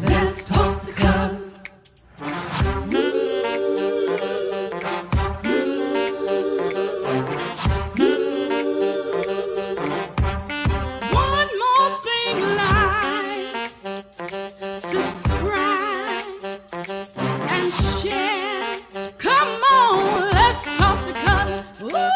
Let's talk the club. One more thing, like, subscribe and share. Come on, let's talk the club. Woo!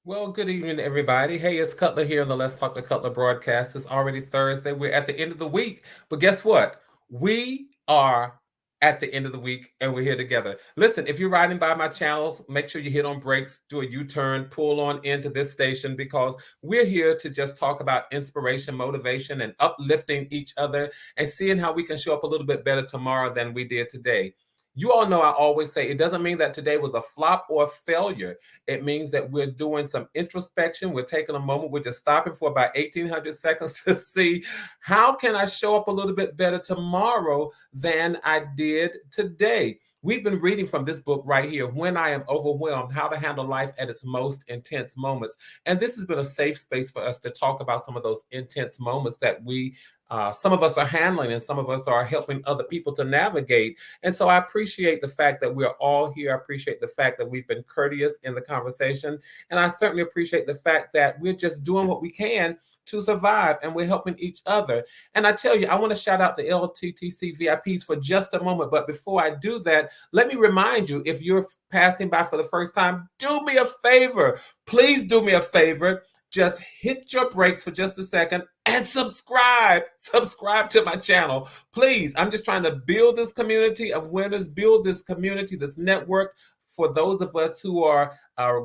Well, good evening, everybody. Hey, it's Cutler here on the Let's Talk to Cutler broadcast. It's already Thursday. We're at the end of the week. But guess what? We are at the end of the week and we're here together. Listen, if you're riding by my channels, make sure you hit on brakes, do a U-turn, pull on into this station because we're here to just talk about inspiration, motivation, and uplifting each other and seeing how we can show up a little bit better tomorrow than we did today. You all know I always say it doesn't mean that today was a flop or a failure. It means that we're doing some introspection. We're taking a moment. We're just stopping for about 1,800 seconds to see how can I show up a little bit better tomorrow than I did today. We've been reading from this book right here, When I Am Overwhelmed, How to Handle Life at Its Most Intense Moments. And this has been a safe space for us to talk about some of those intense moments that some of us are handling and some of us are helping other people to navigate. And so I appreciate the fact that we're all here. I appreciate the fact that we've been courteous in the conversation. And I certainly appreciate the fact that we're just doing what we can to survive and we're helping each other. And I tell you, I want to shout out the LTTC VIPs for just a moment. But before I do that, let me remind you, if you're passing by for the first time, do me a favor. Please do me a favor. Just hit your brakes for just a second and subscribe. Subscribe to my channel. Please, I'm just trying to build this community of winners, build this community, this network for those of us who are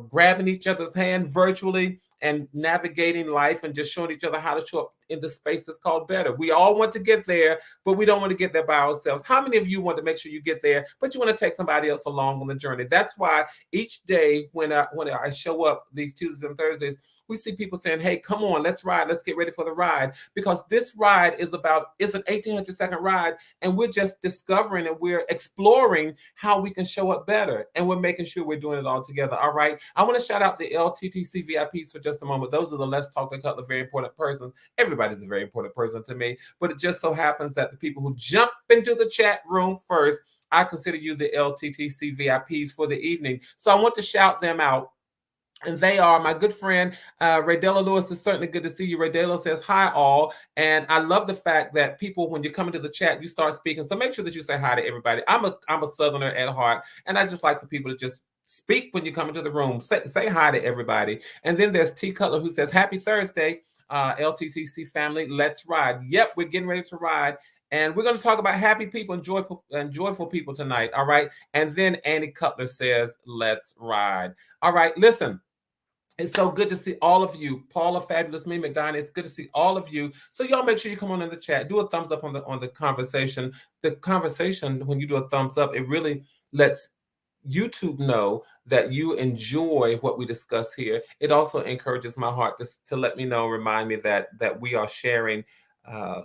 grabbing each other's hand virtually and navigating life and just showing each other how to show up in the spaces called better. We all want to get there, but we don't want to get there by ourselves. How many of you want to make sure you get there, but you want to take somebody else along on the journey? That's why each day when I show up these Tuesdays and Thursdays, we see people saying, hey, come on, let's ride. Let's get ready for the ride. Because this ride is an 1,800-second ride, and we're just discovering and we're exploring how we can show up better. And we're making sure we're doing it all together. All right. I want to shout out the LTTC VIPs for just a moment. Those are the Let's Talk to Cutler very important persons. Everybody's a very important person to me. But it just so happens that the people who jump into the chat room first, I consider you the LTTC VIPs for the evening. So I want to shout them out. And they are my good friend, Raydella Lewis. Is certainly good to see you. Raydella says, hi, all. And I love the fact that people, when you come into the chat, you start speaking. So make sure that you say hi to everybody. I'm a Southerner at heart, and I just like for people to just speak when you come into the room. Say hi to everybody. And then there's T. Cutler who says, happy Thursday, LTCC family. Let's ride. Yep, we're getting ready to ride. And we're going to talk about happy people and joyful people tonight. All right. And then Annie Cutler says, let's ride. All right. Listen. It's so good to see all of you. Paula, Fabulous Me, McDonough, it's good to see all of you. So y'all make sure you come on in the chat. Do a thumbs up on the conversation. The conversation, when you do a thumbs up, it really lets YouTube know that you enjoy what we discuss here. It also encourages my heart to let me know, remind me that we are sharing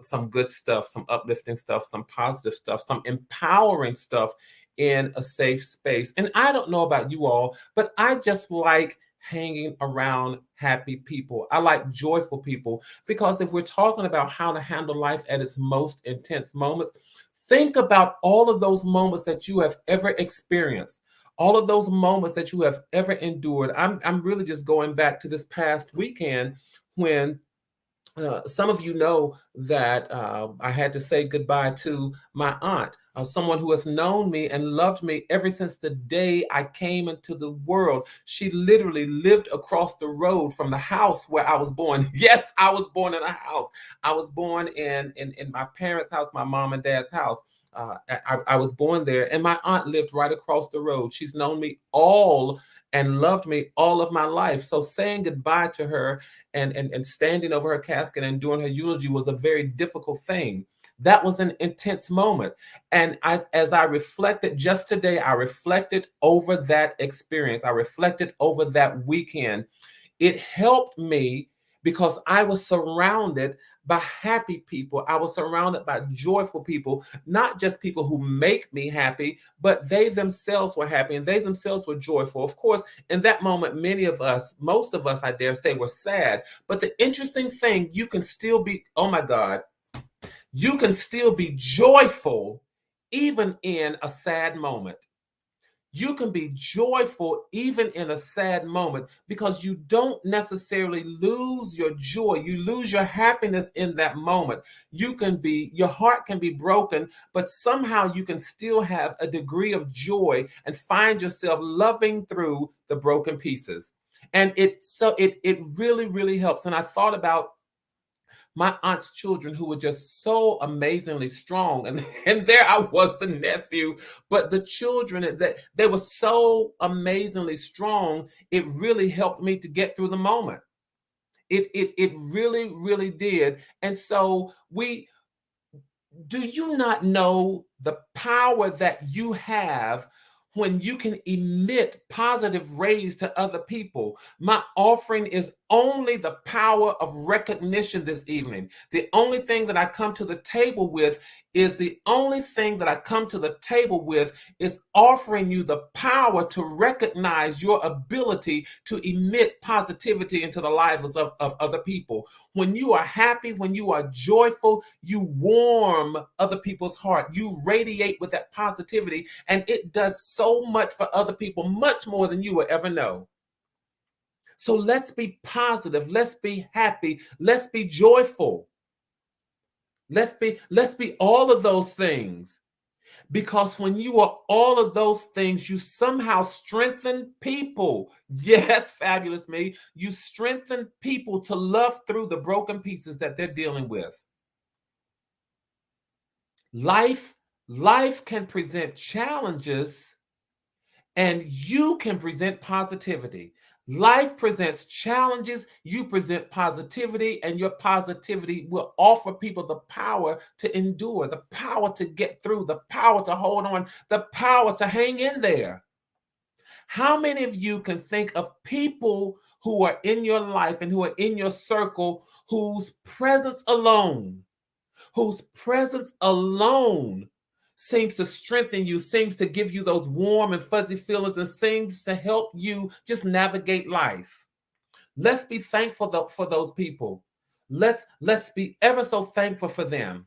some good stuff, some uplifting stuff, some positive stuff, some empowering stuff in a safe space. And I don't know about you all, but I just like hanging around happy people. I like joyful people, because if we're talking about how to handle life at its most intense moments, think about all of those moments that you have ever experienced, all of those moments that you have ever endured. I'm really just going back to this past weekend when some of you know that I had to say goodbye to my aunt, someone who has known me and loved me ever since the day I came into the world. She literally lived across the road from the house where I was born. Yes, I was born in a house. I was born in my parents' house, my mom and dad's house. I was born there, and my aunt lived right across the road. She's known me all and loved me all of my life. So saying goodbye to her and standing over her casket and doing her eulogy was a very difficult thing. That was an intense moment. And as I reflected just today, I reflected over that experience. I reflected over that weekend. It helped me because I was surrounded by happy people. I was surrounded by joyful people, not just people who make me happy, but they themselves were happy and they themselves were joyful. Of course, in that moment, many of us, most of us, I dare say, were sad. But the interesting thing, you can still be, oh my God, you can still be joyful even in a sad moment. You can be joyful even in a sad moment because you don't necessarily lose your joy. You lose your happiness in that moment. Your heart can be broken, but somehow you can still have a degree of joy and find yourself loving through the broken pieces. And it really, really helps. And I thought about my aunt's children who were just so amazingly strong, and there I was, the nephew, but the children, that they were so amazingly strong, it really helped me to get through the moment. It really, really did. And so do you not know the power that you have when you can emit positive rays to other people? My offering is only the power of recognition this evening. The only thing that I come to the table with is offering you the power to recognize your ability to emit positivity into the lives of other people. When you are happy, when you are joyful, you warm other people's heart. You radiate with that positivity, and it does so much for other people, much more than you will ever know. So let's be positive. Let's be happy. Let's be joyful. Let's be all of those things. Because when you are all of those things, you somehow strengthen people. Yes, fabulous me. You strengthen people to love through the broken pieces that they're dealing with. Life can present challenges, and you can present positivity. Life presents challenges, you present positivity, and your positivity will offer people the power to endure, the power to get through, the power to hold on, the power to hang in there. How many of you can think of people who are in your life and who are in your circle whose presence alone seems to strengthen you, seems to give you those warm and fuzzy feelings, and seems to help you just navigate life? Let's be thankful for those people. Let's be ever so thankful for them.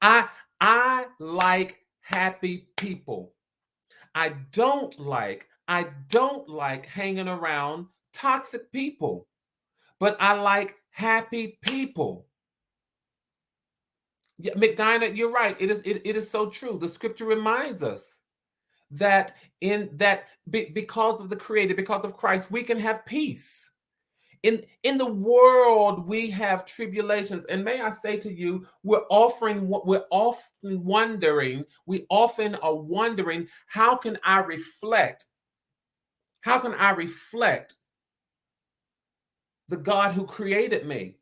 I like happy people. I don't like hanging around toxic people, but I like happy people. Yeah, McDina, you're right. It is so true. The scripture reminds us that because of the Creator, because of Christ, we can have peace. In the world, we have tribulations, and may I say to you, we often are wondering, how can I reflect? How can I reflect the God who created me?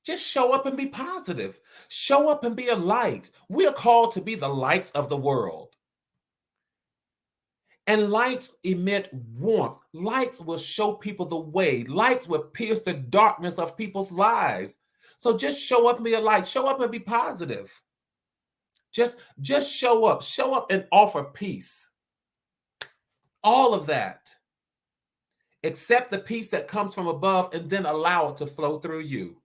Just show up and be positive. Show up and be a light. We are called to be the lights of the world. And lights emit warmth. Lights will show people the way. Lights will pierce the darkness of people's lives. So just show up and be a light. Show up and be positive. Just show up. Show up and offer peace. All of that. Accept the peace that comes from above and then allow it to flow through you.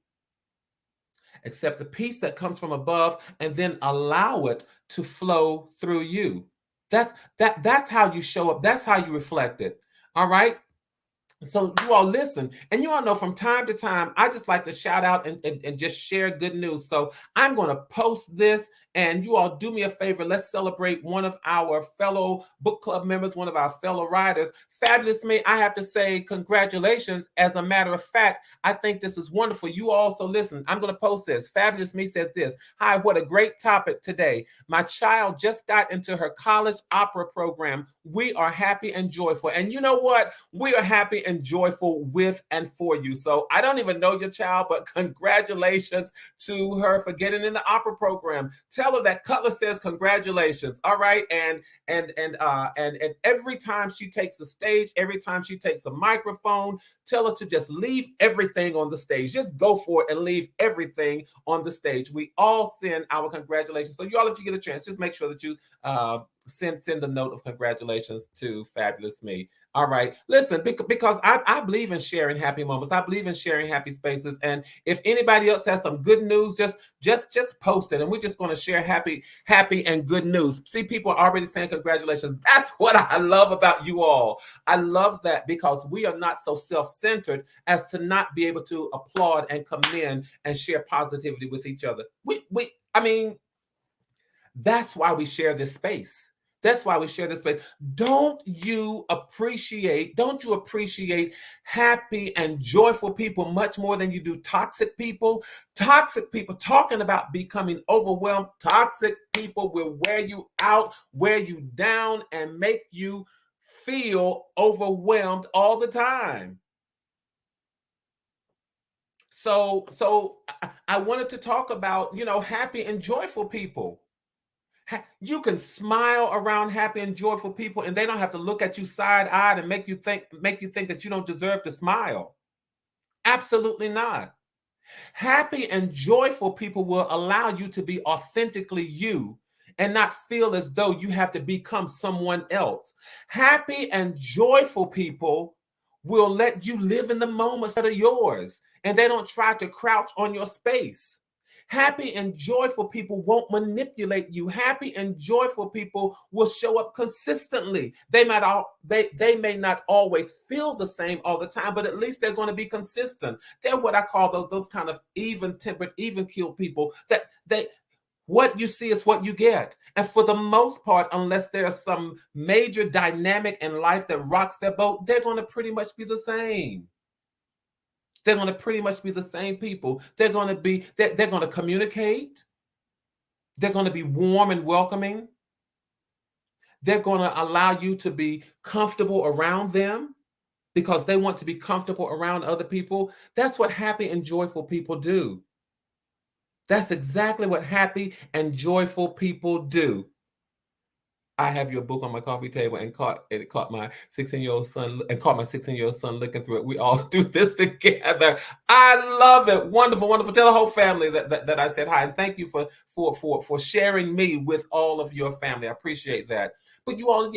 Accept the peace that comes from above and then allow it to flow through you. That's how you show up. That's how you reflect it. All right. So you all listen, and you all know from time to time, I just like to shout out and just share good news. So I'm going to post this, and you all do me a favor. Let's celebrate one of our fellow book club members, one of our fellow writers. Fabulous me, I have to say congratulations. As a matter of fact, I think this is wonderful. You also listen. I'm going to post this. Fabulous me says this. Hi, what a great topic today. My child just got into her college opera program. We are happy and joyful. And you know what? We are happy and joyful with and for you. So I don't even know your child, but congratulations to her for getting in the opera program. tell her that Cutler says congratulations. All right. And every time she takes the stage, every time she takes a microphone, tell her to just leave everything on the stage. Just go for it and leave everything on the stage. We all send our congratulations. So y'all, if you get a chance, just make sure that you send a note of congratulations to Fabulous Me. All right. Listen, because I believe in sharing happy moments. I believe in sharing happy spaces. And if anybody else has some good news, just post it. And we're just going to share happy and good news. See, people are already saying congratulations. That's what I love about you all. I love that because we are not so self-centered as to not be able to applaud and commend and share positivity with each other. I mean, that's why we share this space. That's why we share this space. Don't you appreciate happy and joyful people much more than you do toxic people? Toxic people, talking about becoming overwhelmed, toxic people will wear you out, wear you down, and make you feel overwhelmed all the time. So I wanted to talk about, happy and joyful people. You can smile around happy and joyful people, and they don't have to look at you side-eyed and make you think that you don't deserve to smile. Absolutely not. Happy and joyful people will allow you to be authentically you and not feel as though you have to become someone else. Happy and joyful people will let you live in the moments that are yours, and they don't try to crouch on your space. Happy and joyful people won't manipulate you. Happy and joyful people will show up consistently. They may not always feel the same all the time, but at least they're going to be consistent. They're what I call those kind of even-tempered, even-keeled people that what you see is what you get. And for the most part, unless there's some major dynamic in life that rocks their boat, they're going to pretty much be the same. They're going to pretty much be the same people. They're going to communicate. They're going to be warm and welcoming. They're going to allow you to be comfortable around them because they want to be comfortable around other people. That's what happy and joyful people do. That's exactly what happy and joyful people do. I have your book on my coffee table and caught my 16-year-old son looking through it. We all do this together. I love it. Wonderful, wonderful. Tell the whole family that I said hi, and thank you for sharing me with all of your family. I appreciate that. But you all,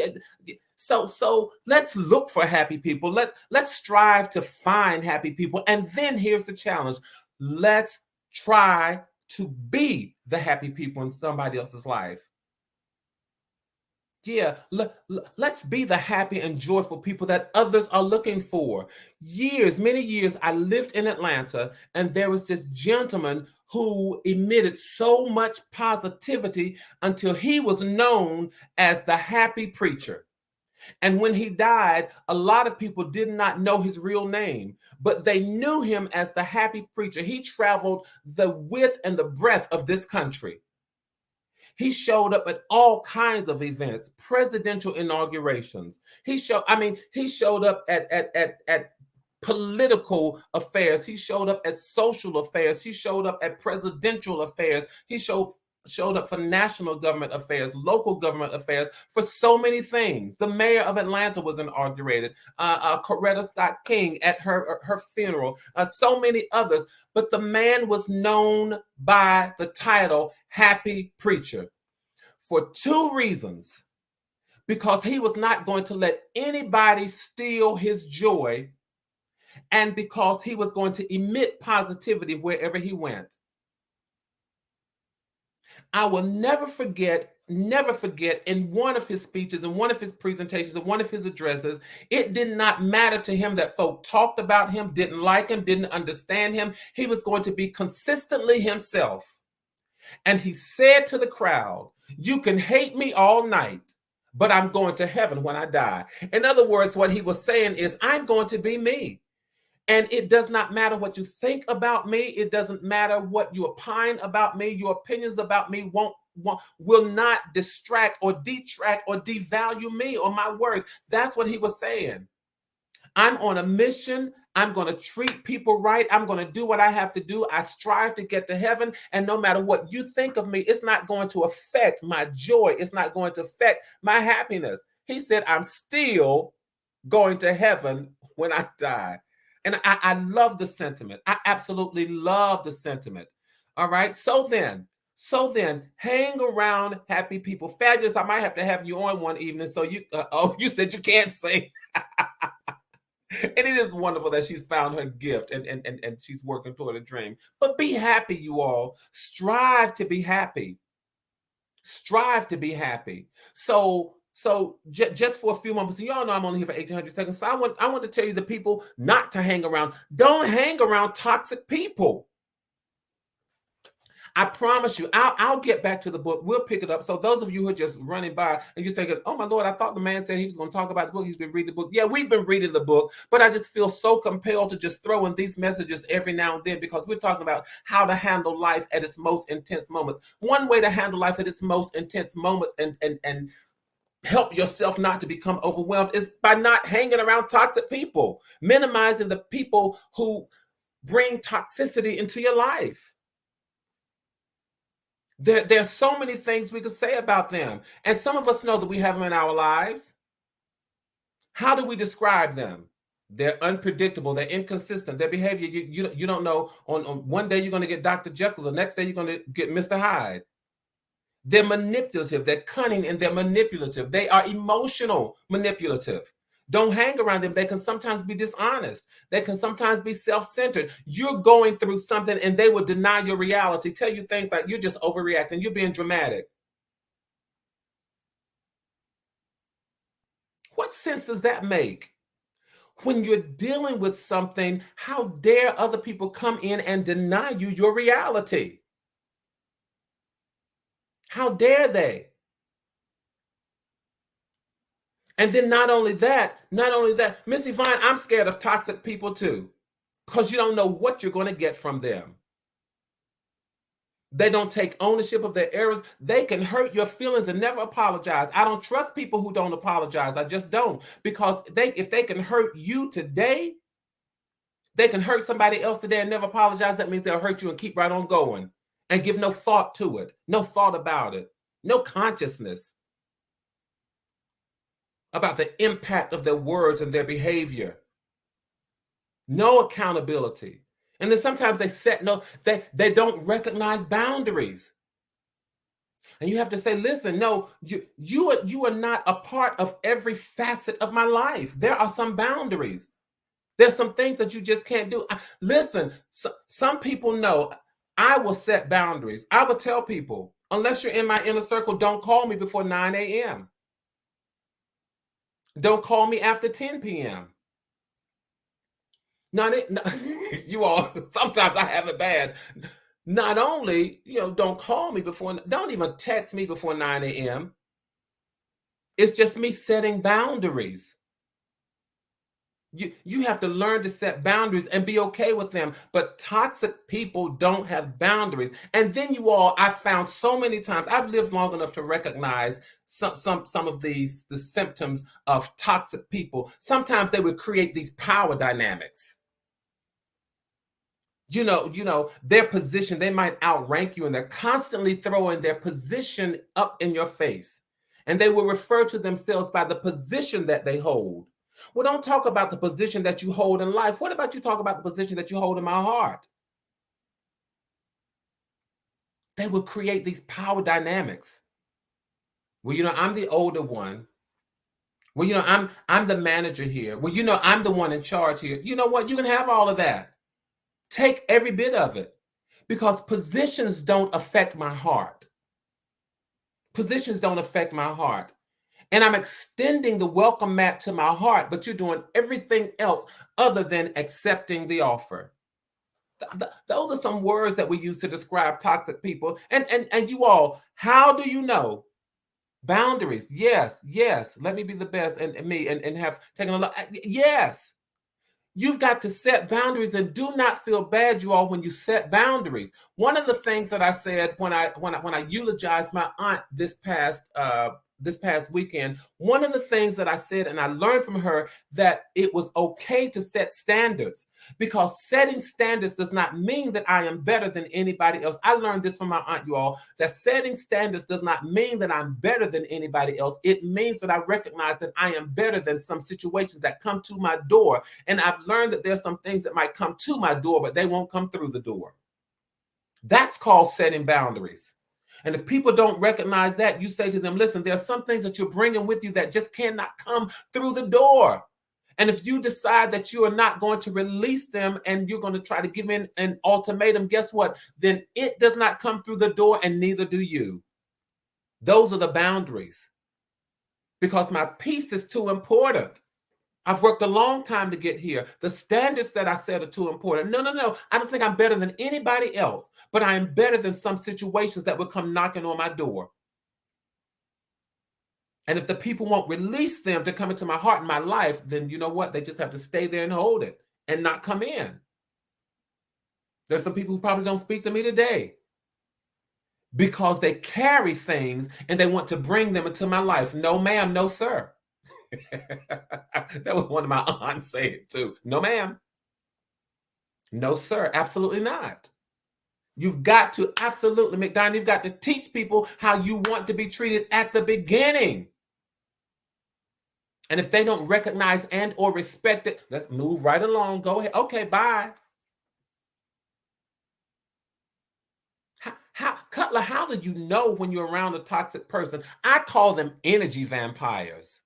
so let's look for happy people. Let's strive to find happy people. And then here's the challenge. Let's try to be the happy people in somebody else's life. Yeah, let's be the happy and joyful people that others are looking for. Many years, I lived in Atlanta, and there was this gentleman who emitted so much positivity until he was known as the happy preacher. And when he died, a lot of people did not know his real name, but they knew him as the happy preacher. He traveled the width and the breadth of this country. He showed up at all kinds of events, presidential inaugurations. He showed up at political affairs. He showed up at social affairs. He showed up at presidential affairs. He showed up for national government affairs, local government affairs, for so many things. The mayor of Atlanta was inaugurated. Coretta Scott King at her funeral. So many others. But the man was known by the title Happy Preacher for two reasons. Because he was not going to let anybody steal his joy, and because he was going to emit positivity wherever he went. I will never forget in one of his speeches, in one of his presentations, in one of his addresses, it did not matter to him that folk talked about him, didn't like him, didn't understand him. He was going to be consistently himself. And he said to the crowd, "You can hate me all night, but I'm going to heaven when I die." In other words, what he was saying is, I'm going to be me. And it does not matter what you think about me. It doesn't matter what you opine about me. Your opinions about me will not distract or detract or devalue me or my worth. That's what he was saying. I'm on a mission. I'm going to treat people right. I'm going to do what I have to do. I strive to get to heaven. And no matter what you think of me, it's not going to affect my joy. It's not going to affect my happiness. He said, I'm still going to heaven when I die. And I love the sentiment. I absolutely love the sentiment. All right. So then, hang around happy people. Fabulous. I might have to have you on one evening. So you said you can't sing. And it is wonderful that she's found her gift and she's working toward a dream. But be happy, you all. Strive to be happy. Strive to be happy. So just for a few moments, and y'all know I'm only here for 1800 seconds. So I want to tell you the people not to hang around. Don't hang around toxic people. I promise you, I'll get back to the book. We'll pick it up. So those of you who are just running by and you're thinking, oh my Lord, I thought the man said he was going to talk about the book. He's been reading the book. Yeah, we've been reading the book, but I just feel so compelled to just throw in these messages every now and then because we're talking about how to handle life at its most intense moments. One way to handle life at its most intense moments and help yourself not to become overwhelmed is by not hanging around toxic people, minimizing the people who bring toxicity into your life. There's so many things we could say about them. And some of us know that we have them in our lives. How do we describe them? They're unpredictable. They're inconsistent. Their behavior, you don't know. On one day, you're going to get Dr. Jekyll. The next day, you're going to get Mr. Hyde. They're manipulative. They're cunning and they're manipulative. They are emotional manipulative. Don't hang around them. They can sometimes be dishonest. They can sometimes be self-centered. You're going through something and they will deny your reality, tell you things like you're just overreacting, you're being dramatic. What sense does that make? When you're dealing with something, how dare other people come in and deny you your reality? How dare they? And then not only that, Miss Yvonne, I'm scared of toxic people too, because you don't know what you're going to get from them. They don't take ownership of their errors. They can hurt your feelings and never apologize. I don't trust people who don't apologize. I just don't, because if they can hurt you today, they can hurt somebody else today and never apologize. That means they'll hurt you and keep right on going and give no thought to it, no thought about it, no consciousness about the impact of their words and their behavior. No accountability. And then sometimes they don't recognize boundaries. And you have to say, listen, no, you are not a part of every facet of my life. There are some boundaries. There's some things that you just can't do. Listen, some people know I will set boundaries. I will tell people, unless you're in my inner circle, don't call me before 9 a.m. Don't call me after 10 p.m. You all, sometimes I have it bad. Not only, don't call me don't even text me before 9 a.m. It's just me setting boundaries. You have to learn to set boundaries and be okay with them. But toxic people don't have boundaries. And then I found so many times, I've lived long enough to recognize some of the symptoms of toxic people. Sometimes they would create these power dynamics. Their position, they might outrank you, and they're constantly throwing their position up in your face. And they will refer to themselves by the position that they hold. Well, don't talk about the position that you hold in life. What about you talk about the position that you hold in my heart? They will create these power dynamics. Well, I'm the older one. Well, I'm the manager here. Well, I'm the one in charge here. You know what? You can have all of that. Take every bit of it, because positions don't affect my heart. Positions don't affect my heart. And I'm extending the welcome mat to my heart, but you're doing everything else other than accepting the offer. Those are some words that we use to describe toxic people. And you all, how do you know? Boundaries. Yes. Let me be the best and have taken a look. Yes. You've got to set boundaries, and do not feel bad, you all, when you set boundaries. One of the things that I said when I eulogized my aunt this past this past weekend, one of the things that I said, and I learned from her, that it was okay to set standards, because setting standards does not mean that I am better than anybody else. I learned this from my aunt, you all, that setting standards does not mean that I'm better than anybody else. It means that I recognize that I am better than some situations that come to my door. And I've learned that there's some things that might come to my door, but they won't come through the door. That's called setting boundaries. And if people don't recognize that, you say to them, listen, there are some things that you're bringing with you that just cannot come through the door. And if you decide that you are not going to release them and you're going to try to give in an ultimatum, guess what? Then it does not come through the door, and neither do you. Those are the boundaries, because my peace is too important. I've worked a long time to get here. The standards that I set are too important. No. I don't think I'm better than anybody else, but I am better than some situations that will come knocking on my door. And if the people won't release them to come into my heart and my life, then you know what? They just have to stay there and hold it and not come in. There's some people who probably don't speak to me today because they carry things and they want to bring them into my life. No, ma'am. No, sir. That was one of my aunts saying too. No, ma'am. No, sir. Absolutely not. You've got to absolutely, McDonald, you've got to teach people how you want to be treated at the beginning. And if they don't recognize and or respect it, let's move right along. Go ahead. Okay, bye. Cutler, how do you know when you're around a toxic person? I call them energy vampires.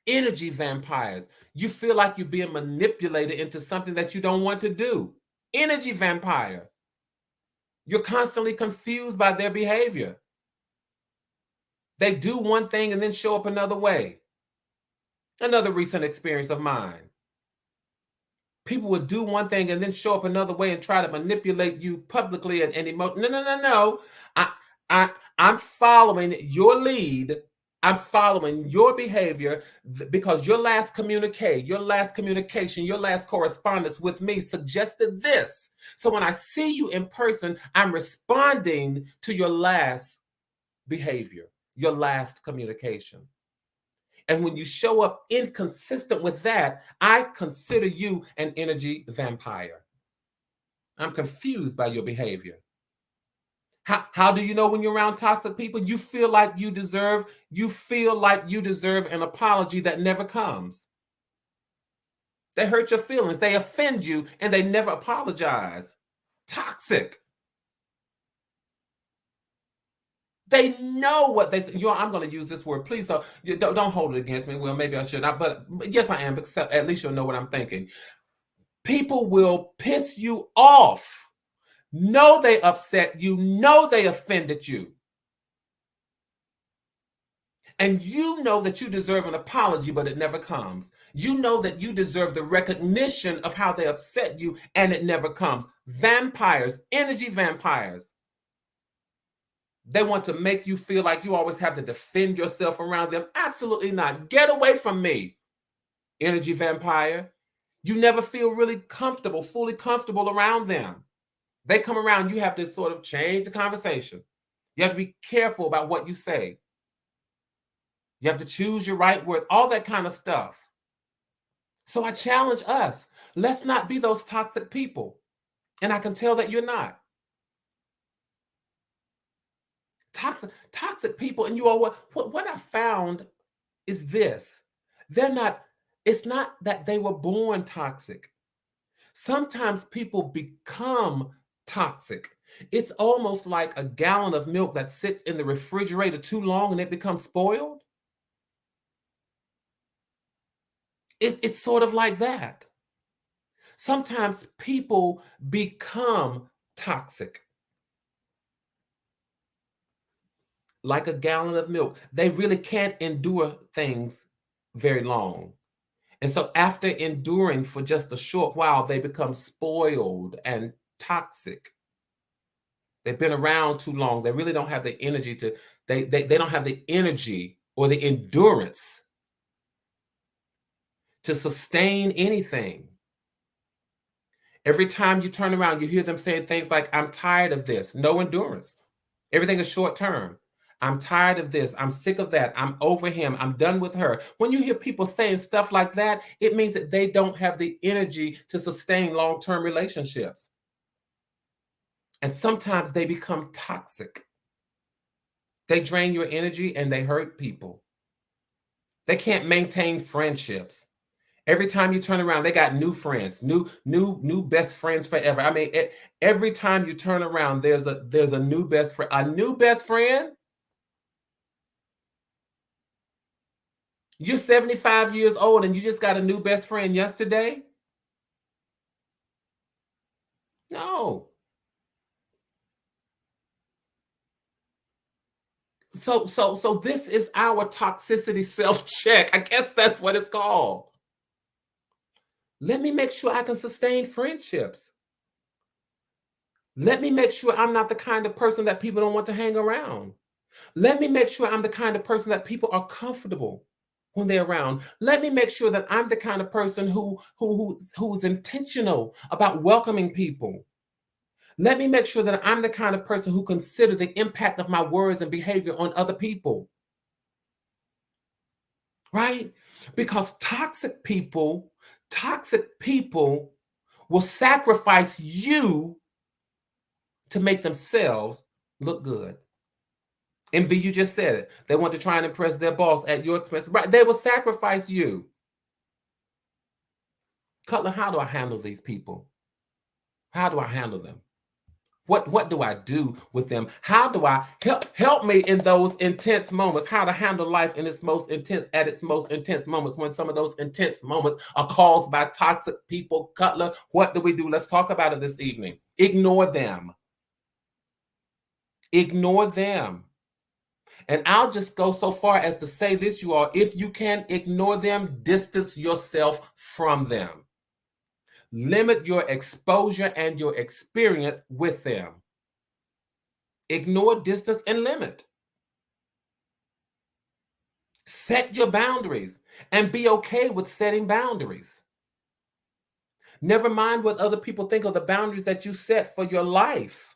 Energy vampires. You feel like you're being manipulated into something that you don't want to do. Energy vampire. You're constantly confused by their behavior. They do one thing and then show up another way. Another recent experience of mine. People would do one thing and then show up another way and try to manipulate you publicly and emote. No. I'm following your lead. I'm following your behavior because your last communication, your last correspondence with me suggested this. So when I see you in person, I'm responding to your last behavior, your last communication. And when you show up inconsistent with that, I consider you an energy vampire. I'm confused by your behavior. How do you know when you're around toxic people? You feel like you deserve an apology that never comes. They hurt your feelings, they offend you, and they never apologize. Toxic. They know what they say. I'm going to use this word, please. So you don't hold it against me. Well, maybe I should not, but yes, I am. Because at least you'll know what I'm thinking. People will piss you off. Know they upset you. Know they offended you. And you know that you deserve an apology, but it never comes. You know that you deserve the recognition of how they upset you, and it never comes. Vampires, energy vampires. They want to make you feel like you always have to defend yourself around them. Absolutely not. Get away from me, energy vampire. You never feel really comfortable, fully comfortable around them. They come around, you have to sort of change the conversation. You have to be careful about what you say. You have to choose your right words, all that kind of stuff. So I challenge us, let's not be those toxic people. And I can tell that you're not. Toxic people, and you all, what I found is this. It's not that they were born toxic. Sometimes people become toxic. It's almost like a gallon of milk that sits in the refrigerator too long and it becomes spoiled. It's sort of like that. Sometimes people become toxic. Like a gallon of milk. They really can't endure things very long. And so after enduring for just a short while, they become spoiled and toxic. They've been around too long. They really don't have the energy they don't have the energy or the endurance to sustain anything. Every time you turn around, you hear them saying things like, I'm tired of this. No endurance. Everything is short term. I'm tired of this. I'm sick of that. I'm over him. I'm done with her. When you hear people saying stuff like that, it means that they don't have the energy to sustain long-term relationships. And sometimes they become toxic. They drain your energy and they hurt people. They can't maintain friendships. Every time you turn around, they got new friends, new best friends forever. I mean, every time you turn around, there's a new best friend. A new best friend? You're 75 years old and you just got a new best friend yesterday? No. So this is our toxicity self-check. I guess that's what it's called. Let me make sure I can sustain friendships. Let me make sure I'm not the kind of person that people don't want to hang around. Let me make sure I'm the kind of person that people are comfortable when they're around. Let me make sure that I'm the kind of person who's intentional about welcoming people. Let me make sure that I'm the kind of person who consider the impact of my words and behavior on other people. Right? Because toxic people will sacrifice you to make themselves look good. Envy, you just said it. They want to try and impress their boss at your expense. Right? They will sacrifice you. Cutler, how do I handle these people? How do I handle them? What do I do with them? How do I help me in those intense moments? How to handle life in its most intense moments, when some of those intense moments are caused by toxic people. Cutler, what do we do? Let's talk about it this evening. Ignore them. Ignore them. And I'll just go so far as to say this, you all: if you can ignore them, distance yourself from them. Limit your exposure and your experience with them. Ignore, distance, and limit. Set your boundaries and be okay with setting boundaries. Never mind what other people think of the boundaries that you set for your life.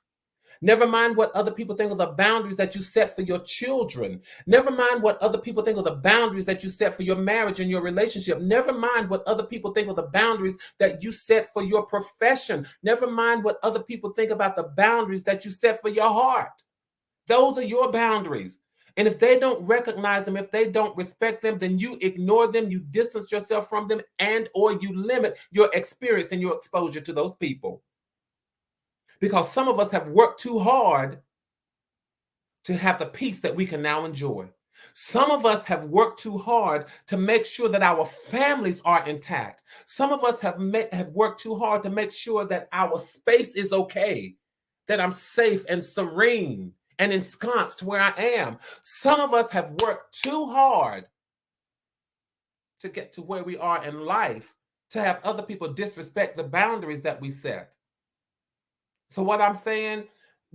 Never mind what other people think of the boundaries that you set for your children. Never mind what other people think of the boundaries that you set for your marriage and your relationship. Never mind what other people think of the boundaries that you set for your profession. Never mind what other people think about the boundaries that you set for your heart. Those are your boundaries. And if they don't recognize them, if they don't respect them, then you ignore them, you distance yourself from them, and or you limit your experience and your exposure to those people. Because some of us have worked too hard to have the peace that we can now enjoy. Some of us have worked too hard to make sure that our families are intact. Some of us have worked too hard to make sure that our space is okay, that I'm safe and serene and ensconced where I am. Some of us have worked too hard to get to where we are in life, to have other people disrespect the boundaries that we set. So what I'm saying,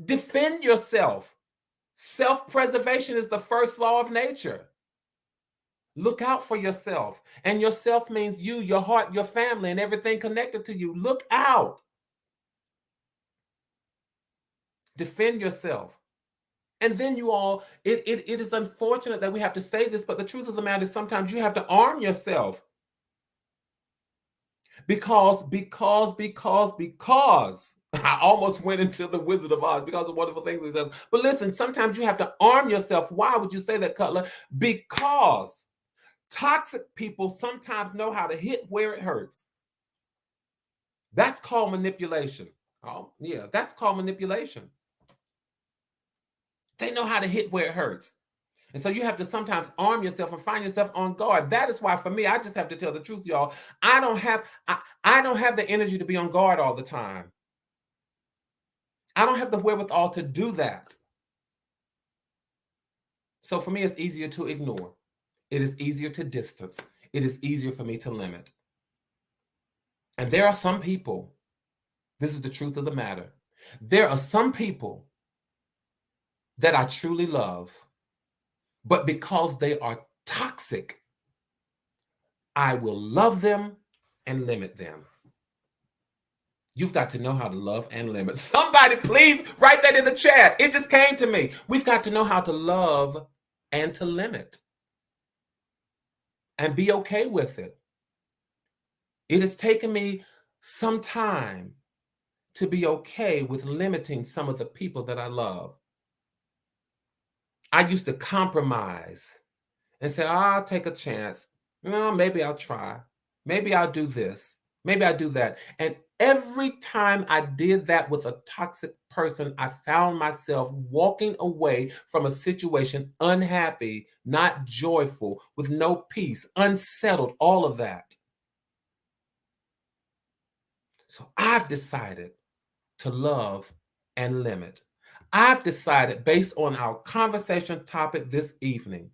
defend yourself. Self-preservation is the first law of nature. Look out for yourself. And yourself means you, your heart, your family, and everything connected to you. Look out. Defend yourself. And then you all, it is unfortunate that we have to say this, but the truth of the matter is sometimes you have to arm yourself. Because I almost went into the Wizard of Oz because of wonderful things he says. But listen, sometimes you have to arm yourself. Why would you say that, Cutler? Because toxic people sometimes know how to hit where it hurts. That's called manipulation. Oh, yeah, that's called manipulation. They know how to hit where it hurts. And so you have to sometimes arm yourself and find yourself on guard. That is why, for me, I just have to tell the truth, y'all. I don't have the energy to be on guard all the time. I don't have the wherewithal to do that. So for me, it's easier to ignore. It is easier to distance. It is easier for me to limit. And there are some people, this is the truth of the matter. There are some people that I truly love, but because they are toxic, I will love them and limit them. You've got to know how to love and limit. Somebody please write that in the chat. It just came to me. We've got to know how to love and to limit and be okay with it. It has taken me some time to be okay with limiting some of the people that I love. I used to compromise and say, oh, I'll take a chance. No, maybe I'll try. Maybe I'll do this. Maybe I'll do that. And every time I did that with a toxic person, I found myself walking away from a situation unhappy, not joyful, with no peace, unsettled, all of that. So I've decided to love and limit. I've decided, based on our conversation topic this evening,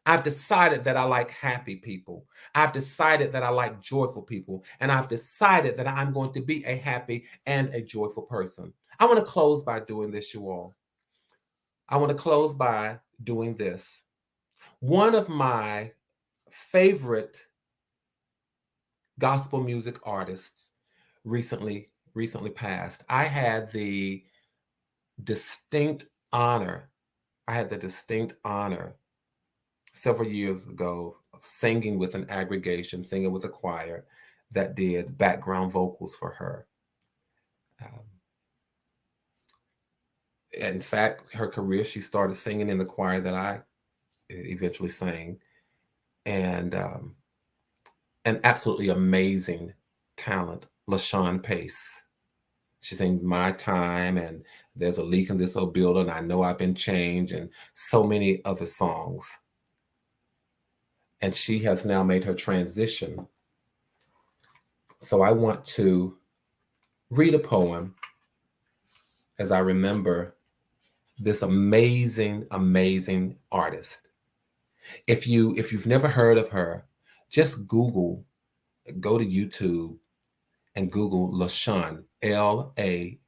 I've decided that I like happy people. I've decided that I like joyful people. And I've decided that I'm going to be a happy and a joyful person. I want to close by doing this, you all. I want to close by doing this. One of my favorite gospel music artists recently passed. I had the distinct honor several years ago of singing with an aggregation, singing with a choir that did background vocals for her. In fact, her career, she started singing in the choir that I eventually sang. And an absolutely amazing talent, LaShawn Pace. She sang My Time and There's a Leak in This Old Building, I Know I've Been Changed, and so many other songs. And she has now made her transition. So I want to read a poem as I remember this amazing, amazing artist. If you've never heard of her, just go to YouTube and Google LaShawn, L-A-S-H-U-N,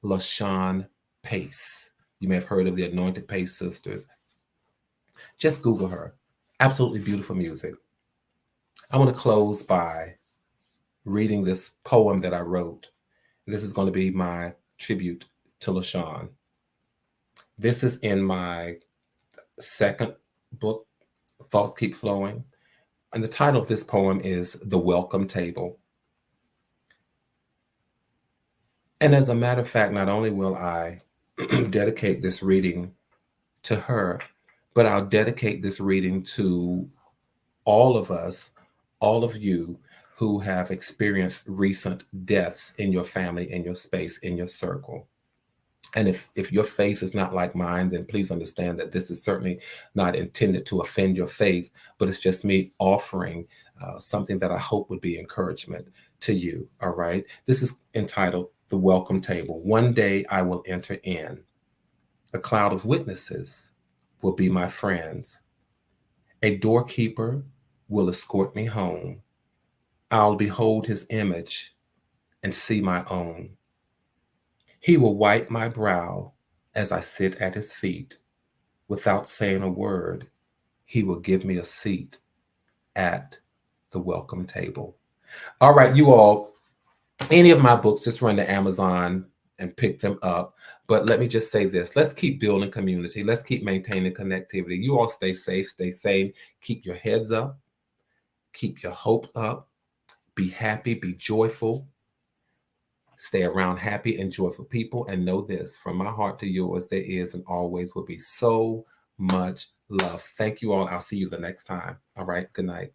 LaShawn Pace. You may have heard of the Anointed Pace Sisters. Just Google her. Absolutely beautiful music. I want to close by reading this poem that I wrote. This is going to be my tribute to LaShawn. This is in my second book, Thoughts Keep Flowing. And the title of this poem is The Welcome Table. And as a matter of fact, not only will I dedicate this reading to her, but I'll dedicate this reading to all of us, all of you who have experienced recent deaths in your family, in your space, in your circle. And if your faith is not like mine, then please understand that this is certainly not intended to offend your faith, but it's just me offering something that I hope would be encouragement to you, all right? This is entitled The Welcome Table. One day I will enter in. A cloud of witnesses will be my friends. A doorkeeper will escort me home. I'll behold his image and see my own. He will wipe my brow as I sit at his feet. Without saying a word, he will give me a seat at the welcome table. All right, you all, any of my books, just run to Amazon and pick them up. But let me just say this. Let's keep building community. Let's keep maintaining connectivity. You all stay safe, stay sane. Keep your heads up. Keep your hopes up. Be happy, be joyful. Stay around happy and joyful people, and know this, from my heart to yours, there is and always will be so much love. Thank you all. I'll see you the next time. All right. Good night.